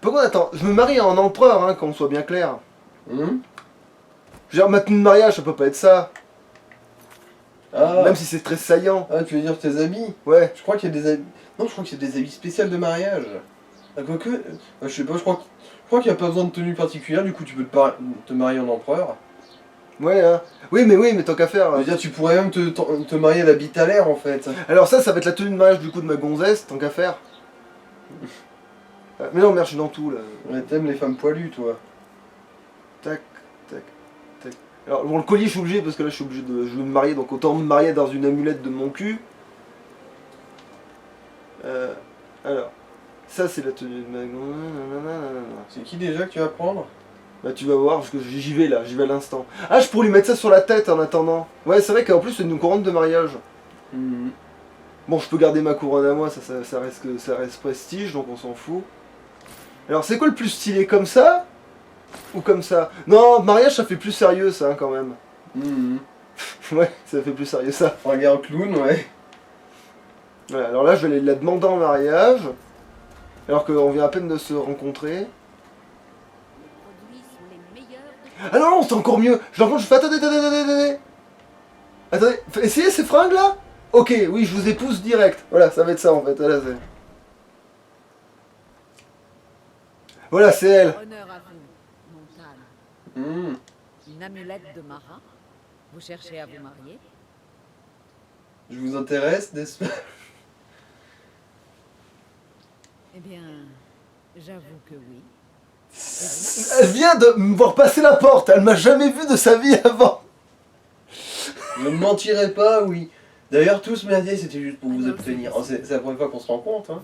Par contre, attends, je me marie en empereur, hein, qu'on soit bien clair. Hum. Je veux dire, ma tenue de mariage, ça peut pas être ça. Ah. Même si c'est très saillant. Ah, tu veux dire tes habits? Ouais. Je crois qu'il y a des habits... Non, je crois qu'il y a des habits spéciaux de mariage. Ah, quoique... je sais pas, je crois qu'il n'y a pas besoin de tenue particulière, du coup tu peux te marier en empereur. Ouais, hein. Oui, mais tant qu'à faire. Je veux dire, tu pourrais même te marier à l'habit à l'air en fait. Alors ça va être la tenue de mariage du coup de ma gonzesse, tant qu'à faire. Mais non, merde, je suis dans tout là. Ouais, t'aimes les femmes poilues, toi. Tac, tac, tac. Alors, bon, le collier, je suis obligé parce que là, je veux me marier, donc autant me marier dans une amulette de mon cul. Alors, ça, c'est la tenue de ma gonzesse. C'est qui déjà que tu vas prendre? Bah, tu vas voir, parce que j'y vais là, j'y vais à l'instant. Ah, je pourrais lui mettre ça sur la tête en attendant. Ouais, c'est vrai qu'en plus, c'est une couronne de mariage. Mhm. Bon, je peux garder ma couronne à moi, ça reste prestige, donc on s'en fout. Alors, c'est quoi le plus stylé, comme ça ou comme ça? Non, mariage, ça fait plus sérieux, ça, hein, quand même. Mhm. Ouais, ça fait plus sérieux, ça. Regarde clown, ouais. Voilà, alors là, je vais aller la demander en mariage, alors qu'on vient à peine de se rencontrer. Ah non, non, c'est encore mieux. Je leur je fais, attendez. Attendez, essayez ces fringues, là. Ok, oui, je vous épouse direct. Voilà, ça va être ça, en fait. Voilà, voilà, c'est elle. Honneur à vous, Montane. Mhm. Une amulette de marin. Vous cherchez à vous marier? Je vous intéresse, n'est-ce pas? Eh bien, j'avoue que oui. Elle vient de me voir passer la porte. Elle m'a jamais vu de sa vie avant. Je ne mentirai pas, oui. D'ailleurs, tout ce merdier, c'était juste pour vous obtenir. Oh, c'est la première fois qu'on se rencontre, hein.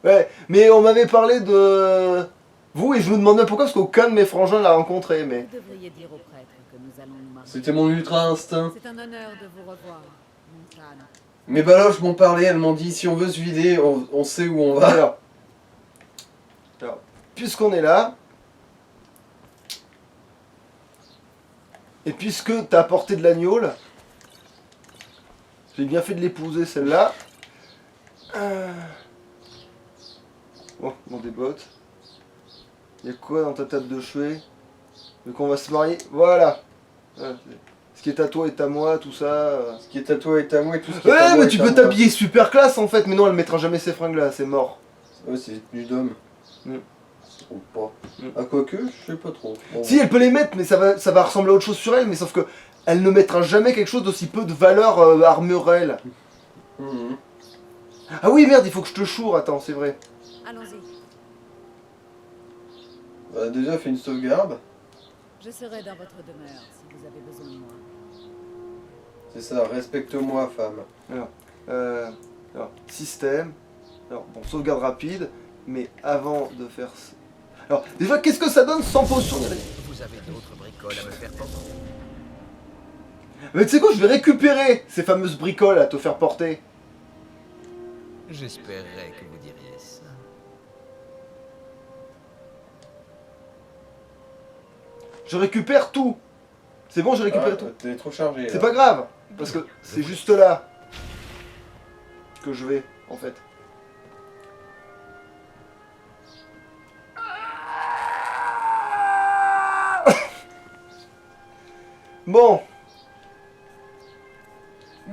Ouais, mais on m'avait parlé de vous et je me demandais pourquoi, parce qu'aucun de mes frangins l'a rencontré, mais... Vous devriez dire au prêtre que nous allons nous marier. C'était mon ultra instinct. C'est un honneur de vous revoir, Montane. Mes baloches m'ont parlé, elles m'ont dit si on veut se vider, on sait où on va. Alors, puisqu'on est là, et puisque t'as apporté de l'agneau, j'ai bien fait de l'épouser celle-là. Bon, dans des bottes. Il y a quoi dans ta table de chevet? Donc on va se marier, voilà. Ce qui est à toi est à moi, tout ça. Ce qui est à toi est à moi et tout ce qui est à Ouais, moi mais est tu à peux moi. t'habiller super classe en fait, mais non, elle mettra jamais ces fringues là, c'est mort. Ouais, c'est tenue d'homme. Mm. Ou pas. Mm. Ah, quoique, je sais pas trop. Bon, Si, elle peut les mettre, mais ça va ressembler à autre chose sur elle, mais sauf que elle ne mettra jamais quelque chose d'aussi peu de valeur armurelle. Mhm. Ah oui, merde, il faut que je te choure, attends, c'est vrai. Allons-y. Bah, déjà, fais une sauvegarde. Je serai dans votre demeure si vous avez besoin de moi. C'est ça, respecte-moi, femme. Alors, système. Alors, bon, sauvegarde rapide, mais avant de faire... Alors, déjà, qu'est-ce que ça donne sans potion? Vous avez d'autres bricoles à me faire porter? Mais tu sais quoi, je vais récupérer ces fameuses bricoles à te faire porter. J'espérais que vous diriez ça. Je récupère tout. C'est bon, j'ai récupéré tout. T'es trop chargé. C'est pas grave, parce que c'est juste là que je vais, en fait. Bon,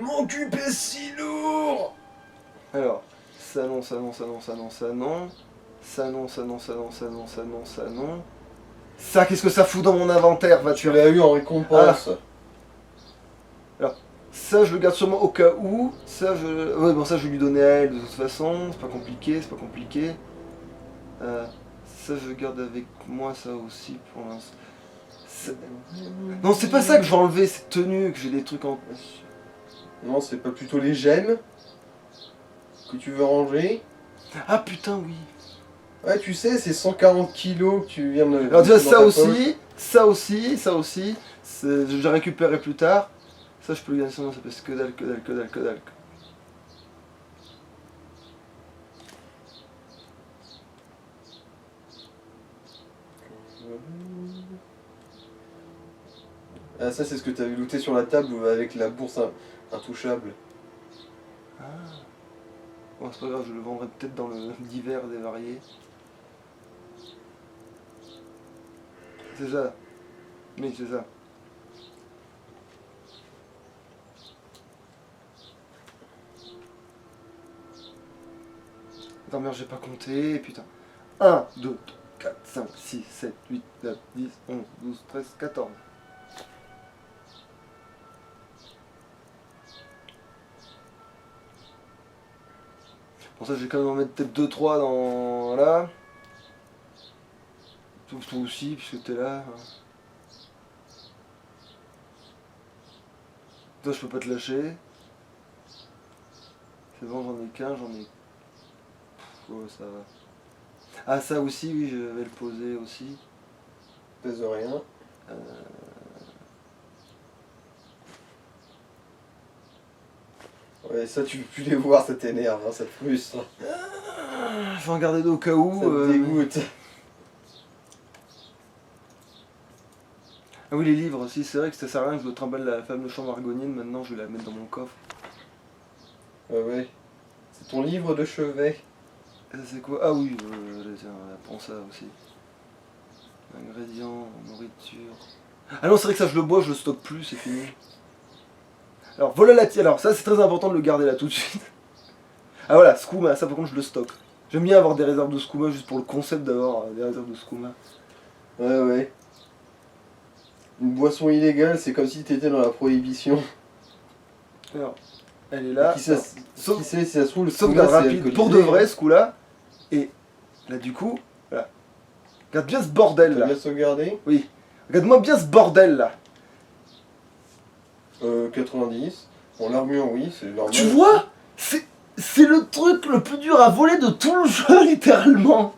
Mon cul pèse si lourd. alors, ça non, ça non, ça non, ça non, ça non. Ça non, ça non, ça non, ça non, ça non, ça non. Ça, qu'est-ce que ça fout dans mon inventaire, va Tu l'as eu en récompense. Ça, je le garde sûrement au cas où. Ça, je... Ouais, bon, ça, je vais lui donner à elle, de toute façon. C'est pas compliqué, c'est pas compliqué. Ça, je garde avec moi, ça aussi, pour l'instant. Non, c'est pas ça que je vais enlever, cette tenue, que j'ai des trucs en... Non, c'est pas plutôt les gemmes que tu veux ranger. Ah, putain, oui. Ouais, tu sais, c'est 140 kilos que tu viens de... Alors déjà, dans ça ta aussi, ça aussi, ça aussi. Je récupérerai plus tard. Ça, je peux le garder, sinon ça pèse que dalle, que dalle, que dalle, que dalle. Ah, ça, c'est ce que t'avais looté sur la table avec la bourse intouchable. Ah. Bon, c'est pas grave, je le vendrai peut-être dans le divers des variés. C'est ça. Oui, c'est ça. Attends, merde, j'ai pas compté, putain. 1, 2, 3, 4, 5, 6, 7, 8, 9, 10, 11, 12, 13, 14. Bon, ça, je vais quand même en mettre peut-être 2-3 dans... là. Toi aussi, puisque t'es là. Toi, je peux pas te lâcher. C'est bon, j'en ai qu'un, j'en ai... Oh, ça va. Ah, ça aussi, oui, je vais le poser aussi. Pèse rien. Ouais, ça tu peux plus les voir, ça t'énerve, hein, ça te frustre. Je vais en garder deux au cas où. Ça te dégoûte. Ah oui, les livres aussi, c'est vrai que ça sert à rien que je dois trimballer la fameuse chambre argonine, maintenant je vais la mettre dans mon coffre. Ouais, ouais. C'est ton livre de chevet. Et ça c'est quoi? Ah oui, tiens, prends ça aussi. Ingrédients, nourriture... Ah non, c'est vrai que ça je le bois, je le stocke plus, c'est fini. Alors, volatilité, alors ça c'est très important de le garder là tout de suite. Ah voilà, skouma, ça par contre je le stocke. J'aime bien avoir des réserves de skouma juste pour le concept d'avoir des réserves de skouma. Ouais, ouais. Une boisson illégale, c'est comme si t'étais dans la prohibition. Alors, elle est là. Qui sait, Sauf- qui sait si ça se trouve, le Sauvegarde skouma, c'est rapide alcoolisé. pour de vrai ce coup là. Et là du coup, voilà. Regarde bien ce bordel T'as là. bien sauvegardé Oui. Regarde-moi bien ce bordel là. 90. Bon, l'armure, oui, c'est normal. Tu vois? C'est le truc le plus dur à voler de tout le jeu littéralement.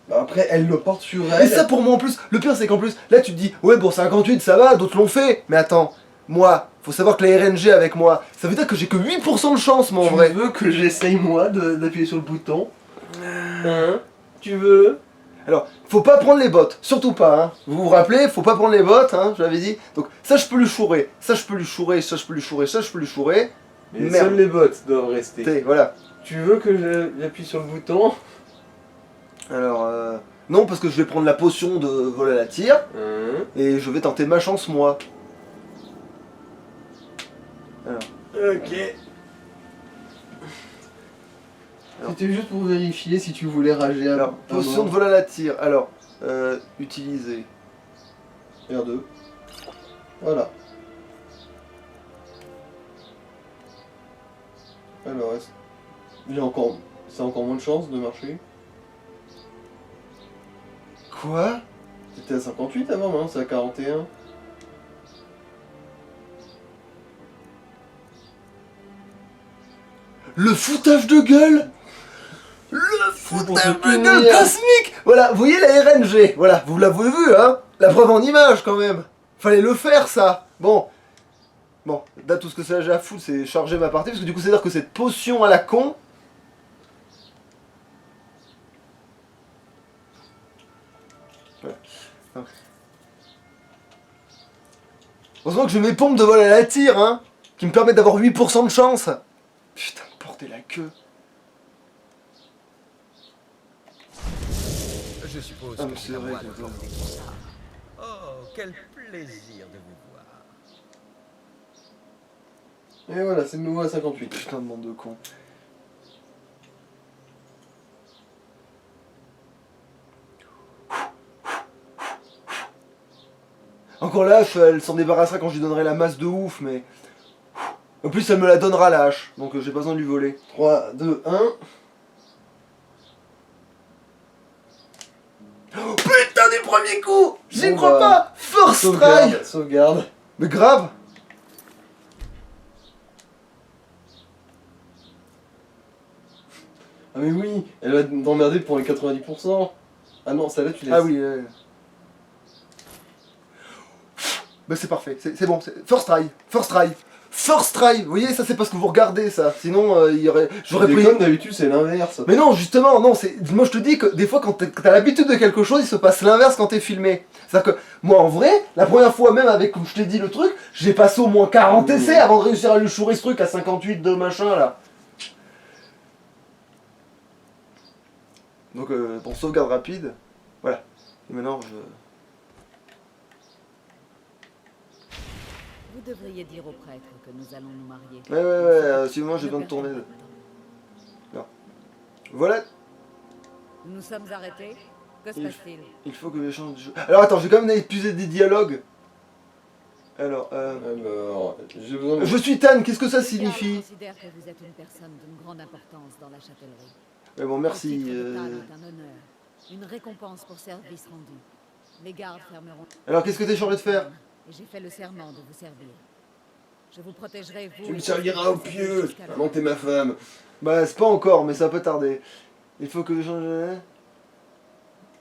Bah après, elle le porte sur Et elle. ça pour moi en plus, le pire c'est qu'en plus, là tu te dis, ouais bon 58 ça va, d'autres l'ont fait. Mais attends, moi, faut savoir que la RNG avec moi, ça veut dire que j'ai que 8% de chance moi en Tu vrai. veux que j'essaye moi d'appuyer sur le bouton? Hein? Tu veux? Alors, faut pas prendre les bottes, surtout pas, hein. Vous vous rappelez, faut pas prendre les bottes, hein, je l'avais dit. Donc ça je peux lui chourer, ça je peux lui chourer, ça je peux lui chourer, ça je peux lui chourer. Mais Merde. seules les bottes doivent rester. Voilà. Tu veux que j'appuie sur le bouton? Alors, non parce que je vais prendre la potion de vol à la tire, Hein? et je vais tenter ma chance moi. Alors, Ok. C'était juste pour vérifier si tu voulais rager alors potion de vol à la tire, alors, utiliser. R2. Voilà. Alors, c'est encore moins de chance de marcher. Quoi? C'était à 58 avant, maintenant c'est à 41. Le foutage de gueule! Le pour foutage te de gueule punir. cosmique! Voilà, vous voyez la RNG, voilà, vous l'avez vu, hein? La preuve en image quand même! Fallait le faire ça! Bon, là tout ce que ça j'ai à foutre c'est charger ma partie, parce que du coup c'est à dire que cette potion à la con. Voilà. Donc. Heureusement que j'ai mes pompes de vol à la tire, hein! Qui me permettent d'avoir 8% de chance! Putain, porter la queue! Je suppose Ah, mais que c'est c'est à vrai moi que- de porter tout ça. Oh, quel plaisir de vous voir. Et voilà, c'est de nouveau à 58. Putain de bande de cons. Encore la hache, elle s'en débarrassera quand je lui donnerai la masse de ouf, mais... En plus, elle me la donnera la hache, donc j'ai pas besoin de lui voler. 3, 2, 1. Oh, putain du premier coup! J'y Bon, crois bah, pas! First try! Sauvegarde, sauvegarde. Mais grave! Ah mais oui, elle va t'emmerder pour les 90%. Ah non, celle-là tu laisses. Ah oui, bah c'est parfait, c'est bon, first try, first try, first try! Vous voyez, ça c'est parce que vous regardez ça, sinon il y aurait... J'aurais pris... Comme d'habitude, c'est l'inverse. Mais non, justement, non, moi je te dis que des fois quand t'as l'habitude de quelque chose, il se passe l'inverse quand t'es filmé. C'est-à-dire que moi en vrai, la première fois même avec, comme je t'ai dit le truc, j'ai passé au moins 40 essais avant de réussir à lui chourer ce truc à 58 de machin là. Donc pour sauvegarde rapide, voilà. Et maintenant, Vous devriez dire au prêtre que nous allons nous marier. Ouais, sinon j'ai Ne besoin de ton perdons aide. pas de temps. Voilà, Nous sommes arrêtés. Que se Il- passe-t-il? il faut que j'échange de jeu. Alors attends, je vais quand même épuiser des dialogues. Alors, Alors, j'ai besoin de... je suis Tan, qu'est-ce que ça Le garde signifie? considère que vous êtes une personne d'une grande importance dans la châtellerie. Ouais, bon, Le merci. titre de Tan est un honneur, une récompense pour service rendu. Les gardes fermeront. Alors, qu'est-ce que t'es chargé de faire? Et j'ai fait le serment de vous servir. Je vous protégerai, vous. Tu me et serviras vos au pieu. jusqu'à la Avant t'es ma femme. Bah, c'est pas encore, mais ça peut tarder. Il faut que je change de...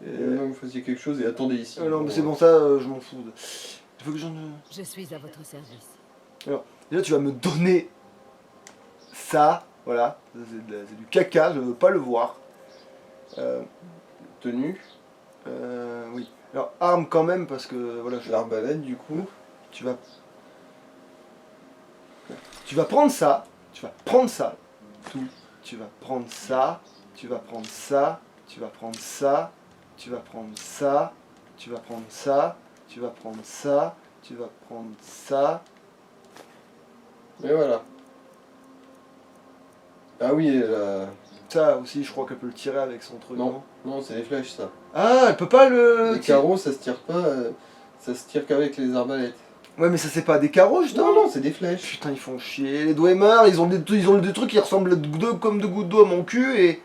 Et maintenant, vous faisiez quelque chose et attendez ici. non, mais c'est bon, ça, je m'en fous. Il faut que je change de... Je suis à votre service. Déjà, tu vas me donner ça, voilà. Ça, c'est du caca, je veux pas le voir. Tenue. Oui. Alors, arme quand même, parce que, voilà, L'arbalète, du coup. tu vas prendre ça, tu vas prendre ça, tout. Tu vas prendre ça, tu vas prendre ça, tu vas prendre ça, tu vas prendre ça, tu vas prendre ça, tu vas prendre ça, tu vas prendre ça. Et voilà. Ah oui, Ça aussi, je crois qu'elle peut le tirer avec son truc. non, non, c'est des flèches ça. Ah, elle peut pas le... Les carreaux, ça se tire pas, ça se tire qu'avec les arbalètes. Ouais, mais ça c'est pas des carreaux, justement. Non, non, c'est des flèches. Putain, ils font chier. Les Dwemer, ils ont des trucs qui ressemblent comme de gouttes d'eau à mon cul et...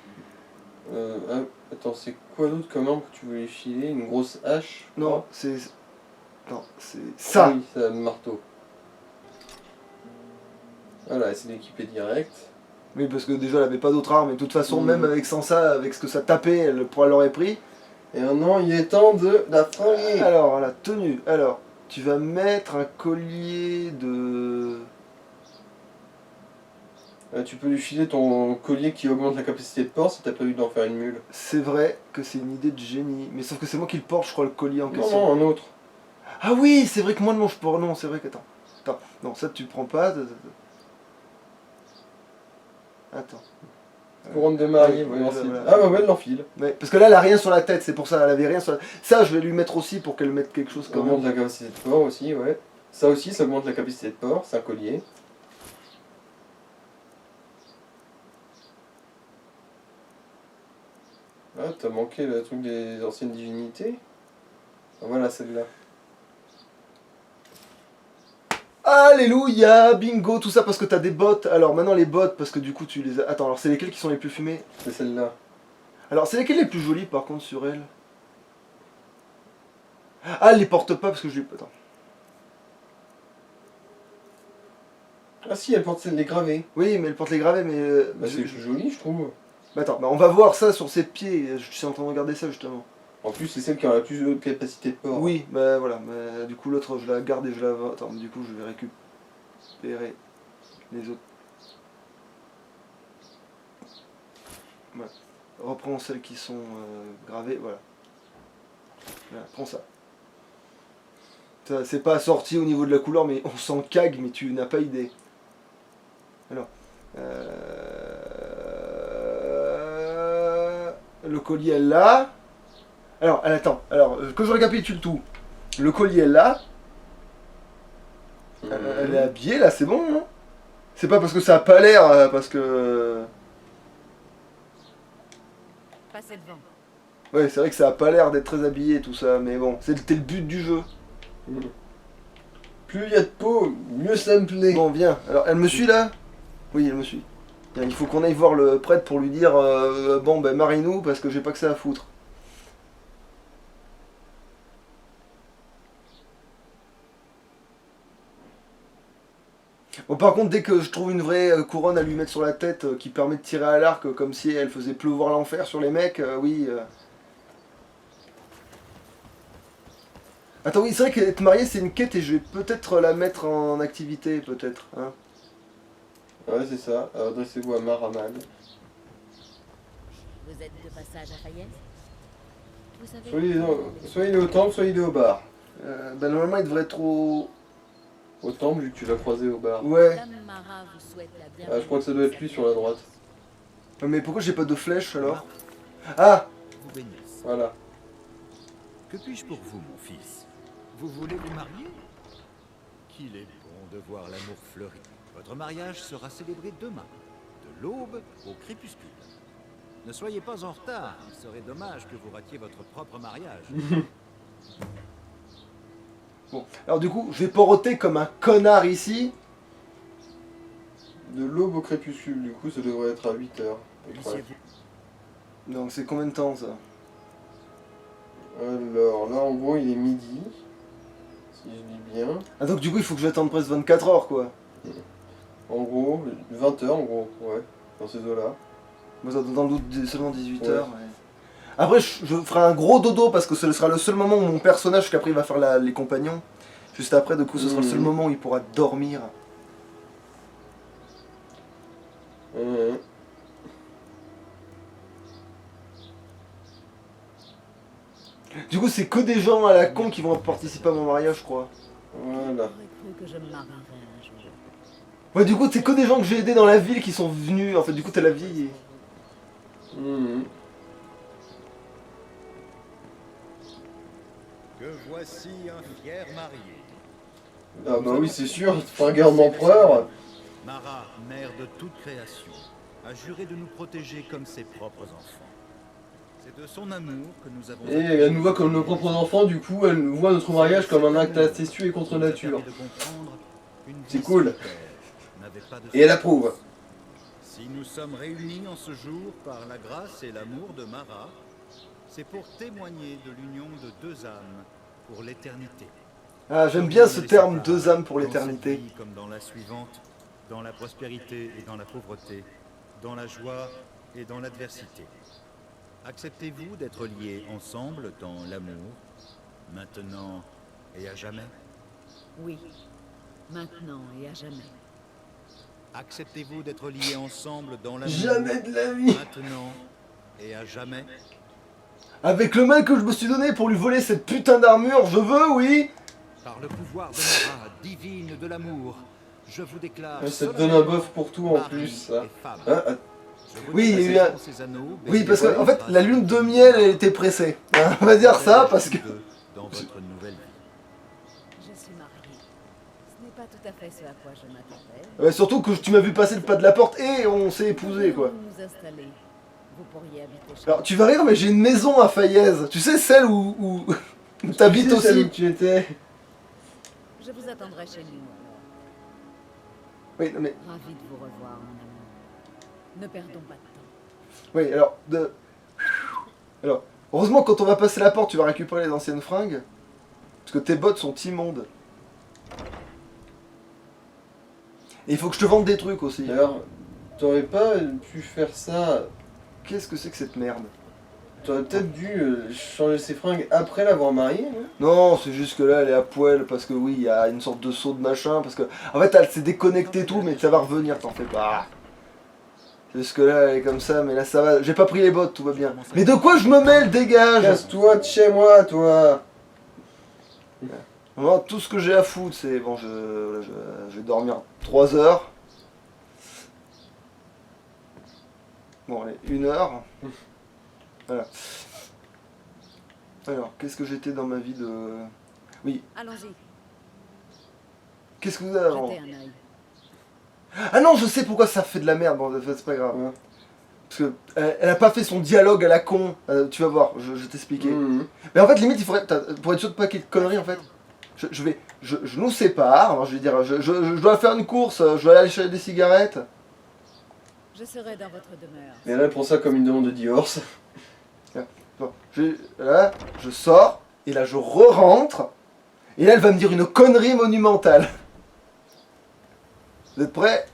Attends, c'est quoi d'autre comme arme que tu voulais filer? Une grosse hache? Non, c'est... Non, c'est... Ça. Ah oui, c'est un marteau. Voilà, c'est d'équiper direct. Oui, parce que déjà, elle avait pas d'autre arme, et de toute façon, Mhm. même avec sans ça, avec ce que ça tapait, elle l'aurait pris. Et maintenant, il est temps de la fringuer. Alors, la tenue. Alors, tu vas mettre un collier de... Tu peux lui filer ton collier qui augmente la capacité de port si t'as prévu d'en faire une mule. C'est vrai que c'est une idée de génie, mais sauf que c'est moi qui le porte, je crois, le collier en Non, question. non, un autre. Ah oui, c'est vrai que moi, non, je porte... Non, c'est vrai que... Attends, non, ça, tu le prends pas. Attends. Couronne de mariée, Ouais, voyons voilà. Ah bah ouais, elle l'enfile. Ouais, parce que là, elle a rien sur la tête, c'est pour ça, elle avait rien sur la... Ça, je vais lui mettre aussi pour qu'elle mette quelque chose Ça quand augmente même. la capacité de port aussi, ouais. Ça aussi, ça augmente la capacité de port, c'est un collier. Ah, t'as manqué le truc des anciennes divinités. Ah, voilà celle-là. Alléluia, bingo, tout ça parce que t'as des bottes. Alors maintenant les bottes, parce que du coup tu les as... Attends, alors c'est lesquelles qui sont les plus fumées? C'est celle-là. Alors c'est lesquelles les plus jolies par contre sur elle? Ah, elle les porte pas parce que je lui... Attends. Ah si, elle porte celle des gravés. Oui, mais elle porte les gravés, mais... Bah c'est plus joli, je trouve. Bah, attends, bah, on va voir ça sur ses pieds. Je suis en train de regarder ça justement. En plus, c'est celle qui a la plus haute capacité de port. Oui, bah voilà. Mais, du coup l'autre je la garde et je la... Attends, du coup je vais récupérer les autres. Voilà. Reprends celles qui sont gravées, voilà. Voilà, prends ça. Ça, c'est pas assorti au niveau de la couleur, mais on s'en cague, mais tu n'as pas idée. Alors, le collier est là. Alors, attends, alors, que je récapitule tout. Le collier est là. Elle est habillée, là, c'est bon, non? C'est pas parce que ça a pas l'air, parce que... Passez devant. Ouais, c'est vrai que ça a pas l'air d'être très habillé, tout ça, mais bon, c'était le but du jeu. Plus il y a de peau, mieux ça me plaît. Bon, viens. Alors, elle me suit, là? Oui, elle me suit. Bien, il faut qu'on aille voir le prêtre pour lui dire bon, ben, marie-nous, parce que j'ai pas que ça à foutre. Bon, par contre, dès que je trouve une vraie couronne à lui mettre sur la tête qui permet de tirer à l'arc comme si elle faisait pleuvoir l'enfer sur les mecs, oui. Attends, oui, c'est vrai qu'être marié c'est une quête et je vais peut-être la mettre en activité, peut-être. Hein. Ouais, c'est ça. Adressez-vous à Maramal. Vous êtes de passage à Fayette? Vous savez... Soit il est au temple, soit il est au bar. Ben, normalement, il devrait être au... Au temple, vu que tu l'as croisé au bar. Ouais. Dame Mara vous souhaite la Ah, bienvenue. je crois que ça doit être lui sur la droite. Mais pourquoi j'ai pas de flèche alors? Ah! Vous bénisse. Voilà. Que puis-je pour vous, mon fils? Vous voulez vous marier? Qu'il est bon de voir l'amour fleurir. Votre mariage sera célébré demain, de l'aube au crépuscule. Ne soyez pas en retard, il serait dommage que vous ratiez votre propre mariage. Bon, alors du coup, je vais poroter comme un connard ici. De l'aube au crépuscule, du coup, ça devrait être à 8h. Donc c'est combien de temps ça? Alors, là, en gros, il est midi. Si je lis bien. Ah donc du coup, il faut que j'attende presque 24 heures quoi. En gros, 20h, en gros, ouais. Dans ces eaux-là. Moi, ça dans le doute seulement 18 heures. Ouais. Après, je ferai un gros dodo parce que ce sera le seul moment où mon personnage, qu'après il va faire les compagnons. Juste après, du coup, ce sera le seul moment où il pourra dormir. Du coup, c'est que des gens à la con qui vont participer à mon mariage, je crois. Voilà. J'aurais cru que je me marierais un jour. Ouais, du coup, c'est que des gens que j'ai aidés dans la ville qui sont venus. En fait, du coup, t'as la vieille. Que voici un fier marié. Ah bah oui, c'est sûr, il te fera un garde d'empereur. Mara, mère de toute création, a juré de nous protéger comme ses propres enfants. C'est de son amour que nous avons... Et elle nous voit comme nos propres enfants, du coup, elle nous voit notre mariage comme un acte incestueux et contre nature. C'est cool. Et elle approuve. Si nous sommes réunis en ce jour par la grâce et l'amour de Mara, c'est pour témoigner de l'union de deux âmes pour l'éternité. Ah, j'aime bien ce terme, deux âmes pour l'éternité. Dans cette vie comme dans la suivante, dans la prospérité et dans la pauvreté, dans la joie et dans l'adversité. Acceptez-vous d'être liés ensemble dans l'amour, maintenant et à jamais? Oui, maintenant et à jamais. Acceptez-vous d'être liés ensemble dans l'amour, Jamais de la vie. maintenant et à jamais? Avec le mal que je me suis donné pour lui voler cette putain d'armure, je veux, oui. Par le pouvoir de Mara, divine de l'amour, je vous déclare... Ça te donne un buff pour tout en plus, ça. Oui, il y a eu un... Oui, parce qu'en fait, la lune de miel, elle était pressée. Hein, on va dire ça, parce que... Dans votre nouvelle vie. Je suis mariée. Ce n'est pas tout à fait ce à quoi je m'attendais. Ouais, surtout que tu m'as vu passer le pas de la porte et on s'est épousé, quoi. Nous nous installer. Vous pourriez habiter chez Alors, tu vas rire, mais j'ai une maison à Fayez. Tu sais, celle où t'habites Celle où aussi. tu étais. Je vous attendrai chez nous alors. Oui, non, mais... Ravi de vous revoir, mon amour. Ne perdons pas de temps. Oui, alors, heureusement, quand on va passer la porte, tu vas récupérer les anciennes fringues. Parce que tes bottes sont immondes. Et il faut que je te vende des trucs aussi. D'ailleurs, t'aurais pas pu faire ça. Qu'est-ce que c'est que cette merde? T'aurais peut-être dû changer ses fringues après l'avoir mariée, non? Non, c'est juste que là, elle est à poil, parce que oui, il y a une sorte de saut de machin, parce que... En fait, elle s'est déconnectée tout, mais ça va revenir, t'en fais pas. C'est juste que là, elle est comme ça, mais là, ça va. J'ai pas pris les bottes, tout va bien. Mais de quoi je me mêle, dégage? Casse-toi de chez moi, toi. Vraiment, tout ce que j'ai à foutre, c'est... Bon, je vais dormir 3 heures. Bon, allez, 1 heure. Voilà. Alors, qu'est-ce que j'étais dans ma vie de... Oui, Allons-y, qu'est-ce que vous avez avant? jetez un œil. Ah non, je sais pourquoi ça fait de la merde, bon, c'est pas grave. Ouais. Parce que elle a pas fait son dialogue à la con, tu vas voir, je vais t'expliquer. Mais en fait, limite, il faudrait, pour être sûr de pas qu'il y ait de conneries, en fait, je nous sépare, alors je vais dire, je dois faire une course, je dois aller acheter des cigarettes. Je serai dans votre demeure. Et là, elle prend ça comme une demande de divorce. Bon, là, je sors, et là, je re-rentre, et là, elle va me dire une connerie monumentale. Vous êtes prêts?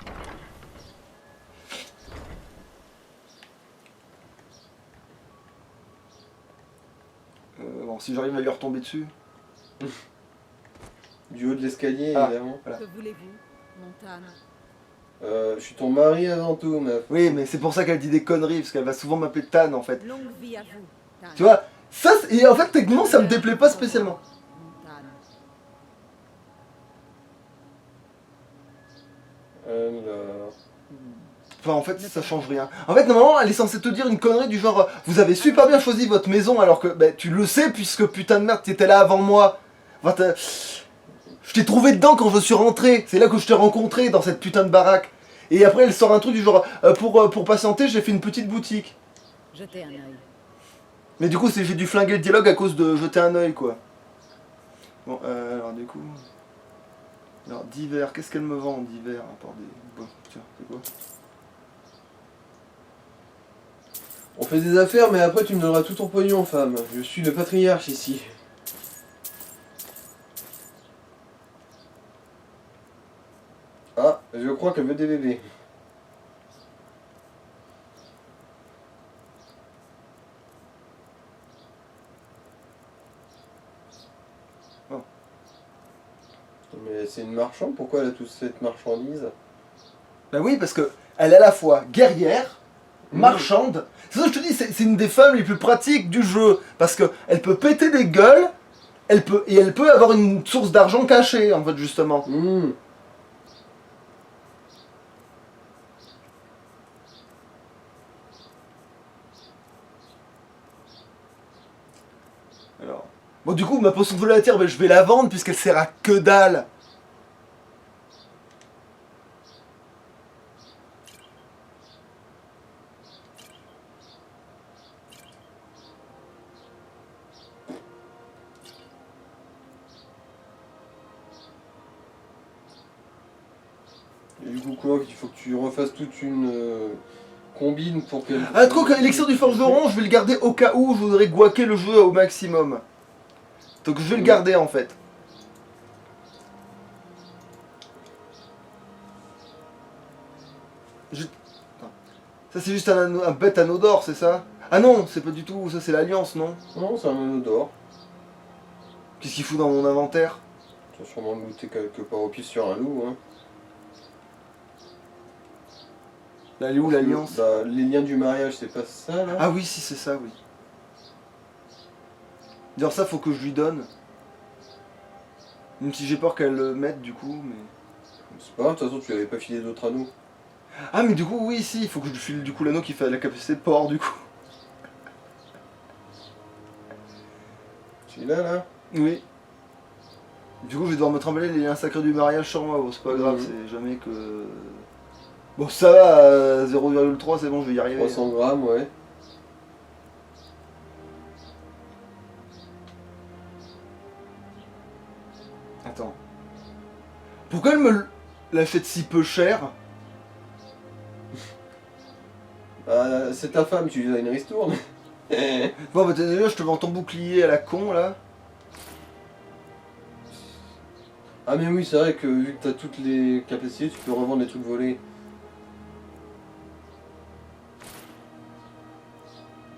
Bon, si j'arrive à lui retomber dessus. Du haut de l'escalier, Ah. évidemment. Voilà. Que voulez-vous, Montane? Je suis ton mari avant tout, meuf. Oui, mais c'est pour ça qu'elle dit des conneries, parce qu'elle va souvent m'appeler Tan, en fait. Longue vie à vous, Tan. Tu vois, ça, et en fait, techniquement, ça me déplaît pas spécialement. Montane. Alors... Enfin, en fait, ça change rien. En fait, normalement, elle est censée te dire une connerie du genre vous avez super bien choisi votre maison alors que bah, tu le sais puisque putain de merde, t'étais là avant moi. Enfin, je t'ai trouvé dedans quand je suis rentré. C'est là que je t'ai rencontré dans cette putain de baraque. Et après, elle sort un truc du genre pour patienter, j'ai fait une petite boutique. Jetez un œil. Mais du coup, j'ai dû flinguer le dialogue à cause de jeter un œil, quoi. Bon, alors du coup. Alors, divers, qu'est-ce qu'elle me vend en divers à part des. Bon, tiens, c'est quoi? On fait des affaires, mais après tu me donneras tout ton pognon, femme. Je suis le patriarche ici. Ah, je crois qu'elle veut des bébés. Oh. Mais c'est une marchande, pourquoi elle a toute cette marchandise? Bah oui, parce que elle est à la fois guerrière, marchande. C'est ça que je te dis, c'est une des femmes les plus pratiques du jeu. Parce que elle peut péter des gueules, elle peut avoir une source d'argent cachée, en fait, justement. Mmh. Alors. Bon, du coup, ma potion volatile, bah, je vais la vendre puisqu'elle sert à que dalle. Et du coup, quoi, il faut que tu refasses toute une combine pour qu'elle... Ah, trop qu'un élixir du forgeron, je vais le garder au cas où je voudrais guaquer le jeu au maximum. Donc je vais le garder en fait. Attends. Ça c'est juste un bête anneau d'or, c'est ça? Ah non, c'est pas du tout, ça c'est l'alliance, non? Non, c'est un anneau d'or. Qu'est-ce qu'il fout dans mon inventaire? Tu vas sûrement le looter quelque part au pied sur un loup, hein. Là, elle est où l'alliance? Bah, les liens du mariage, c'est pas ça, là? Ah oui, si c'est ça, oui. D'ailleurs ça faut que je lui donne. Même si j'ai peur qu'elle le mette du coup, mais... C'est pas grave, de toute façon, tu avais pas filé d'autres anneaux. Ah mais du coup oui si, il faut que je lui file du coup l'anneau qui fait la capacité de port du coup. Celui-là, là? Oui. Du coup je vais devoir me trembler les liens sacrés du mariage sur moi, bon c'est pas grave, Mhm. c'est jamais que... Bon ça va, 0,3 c'est bon, je vais y arriver. 300 grammes, ouais. Attends. Pourquoi elle me l'achète si peu cher? Bah, c'est ta femme, tu lui as une ristourne. Bon bah déjà je te vends ton bouclier à la con là. Ah mais oui, c'est vrai que vu que t'as toutes les capacités, tu peux revendre les trucs volés.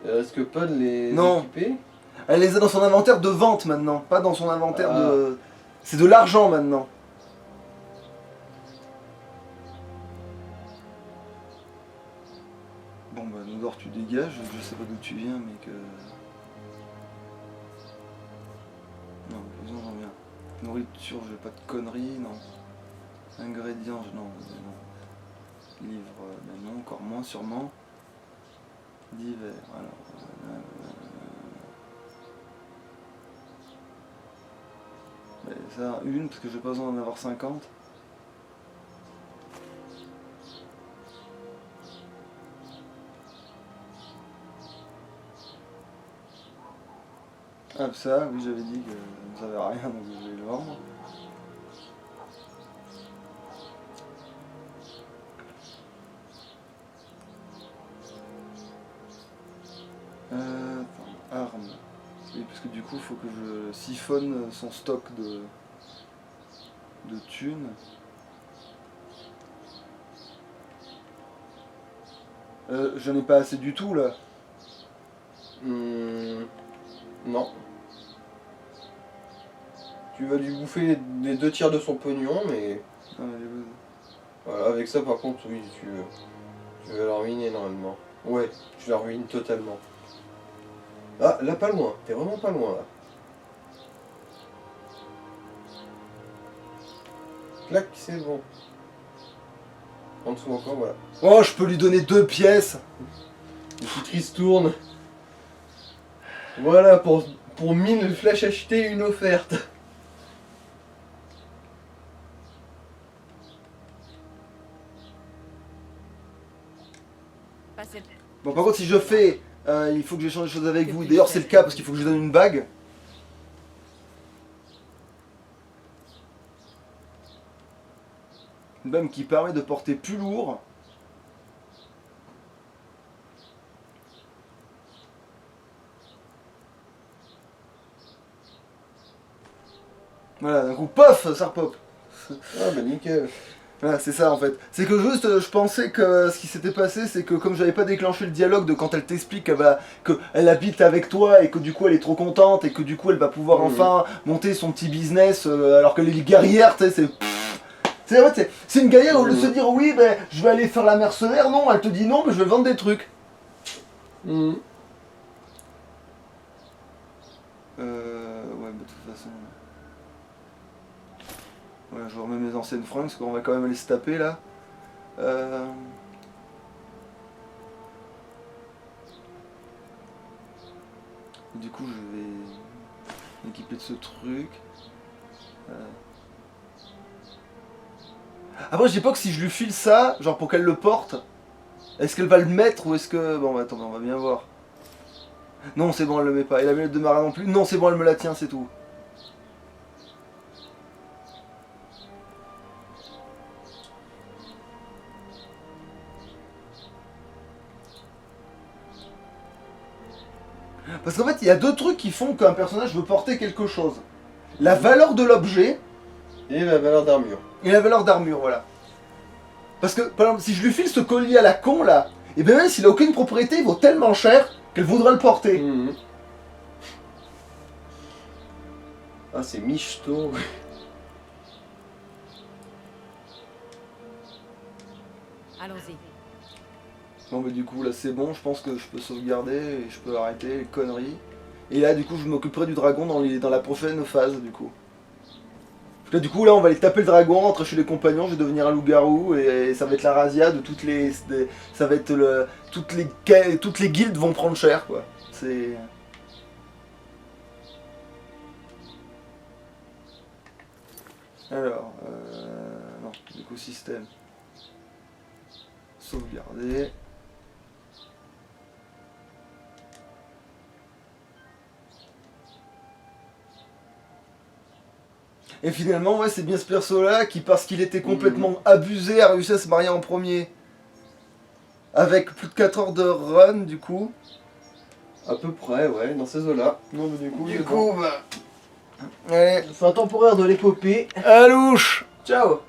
Il risque pas de les Non. équiper? Elle les a dans son inventaire de vente maintenant, pas dans son inventaire Ah. de... C'est de l'argent maintenant. Bon bah Nodor tu dégages, je sais pas d'où tu viens mais que... Non, faisons j'en viens. Nourriture, j'ai pas de conneries, non. Ingrédients, non, non. Livre, ben non, encore moins sûrement. Divers, alors... Ben, ça, une, parce que j'ai pas besoin d'en avoir 50. Ah ça, oui j'avais dit que ça ne servait à rien donc je vais le vendre. Attends, armes. Oui parce que du coup il faut que je siphonne son stock de thunes. J'en ai pas assez du tout là. Non. Tu vas lui bouffer les 2 tiers de son pognon, mais... Non, mais Voilà, avec ça par contre, oui, tu vas la ruiner normalement. Ouais, tu la ruines totalement. Ah, là pas loin, t'es vraiment pas loin là. Clac, c'est bon. En dessous encore, voilà. Oh, je peux lui donner 2 pièces. Le petit ristourne. Voilà, pour 1000 flèches achetées, une offerte. Passez. Bon, par contre, si je fais, il faut que j'échange des choses avec vous. D'ailleurs, c'est le cas parce qu'il faut que je donne une bague. Une bague qui permet de porter plus lourd. Voilà, d'un coup, pof, ça repop. Ah bah nickel. Voilà, c'est ça en fait. C'est que juste, je pensais que ce qui s'était passé, c'est que comme j'avais pas déclenché le dialogue de quand elle t'explique qu'elle habite avec toi et que du coup elle est trop contente et que du coup elle va pouvoir enfin monter son petit business alors que les guerrières, tu sais, c'est... C'est vrai, c'est une guerrière, au lieu de se dire oui, ben je vais aller faire la mercenaire, non, elle te dit non, mais je vais vendre des trucs. Ouais, bah de toute façon... Ouais, je remets mes anciennes fringues parce qu'on va quand même aller se taper là. Du coup, je vais m'équiper de ce truc. Après, je dis pas que si je lui file ça, genre pour qu'elle le porte, est-ce qu'elle va le mettre ou est-ce que... Bon, bah, attends, on va bien voir. Non, c'est bon, elle le met pas. Et la lunette de marin non plus. Non, c'est bon, elle me la tient, c'est tout. Parce qu'en fait, il y a 2 trucs qui font qu'un personnage veut porter quelque chose. La valeur de l'objet Et la valeur d'armure. et la valeur d'armure, voilà. Parce que, par exemple, si je lui file ce collier à la con, là, et bien même s'il a aucune propriété, il vaut tellement cher qu'elle voudra le porter. Ah, c'est michto. Allons-y. Bon, bah du coup, là, c'est bon, je pense que je peux sauvegarder et je peux arrêter les conneries. Et là, du coup, je m'occuperai du dragon dans la prochaine phase, du coup. Parce que là, du coup, là, on va aller taper le dragon, rentrer chez les compagnons, je vais devenir un loup-garou, et ça va être la razzia de toutes les... Ça va être le... Toutes les guildes vont prendre cher, quoi. C'est... Alors, non, du coup, système. Sauvegarder. Et finalement, ouais, c'est bien ce perso-là qui, parce qu'il était complètement abusé, a réussi à se marier en premier. Avec plus de 4 heures de run, du coup. À peu près, ouais, dans ces eaux-là. Non, mais du coup, Du coup, bah... Allez, fin temporaire de l'épopée. à louche. Ciao.